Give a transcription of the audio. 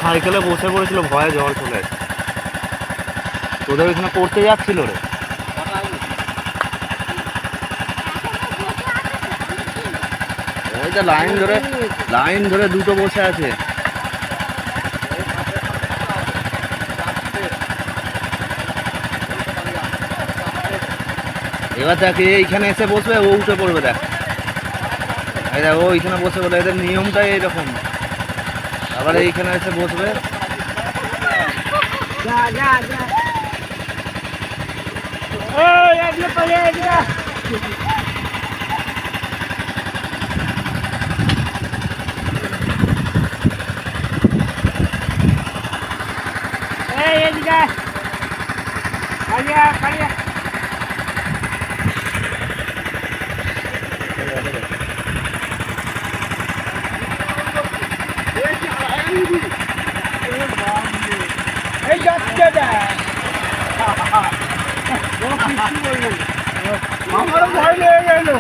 সাইকেলে বসে পড়েছিল, ভয়ে জল চলে এসেছে। তোদের ওইখানে পড়তে যাচ্ছিল রে। ওই যে লাইন ধরে দুটো বসে আছে। এবার দেখ এইখানে এসে বসবে, ও উঠে পড়বে। দেখ এই দেখ ও এইখানে বসে পড়বে, এদের নিয়মটাই এইরকম। আবার এইখানে এসে বসবে। আমারও ভয় লেগে গেল।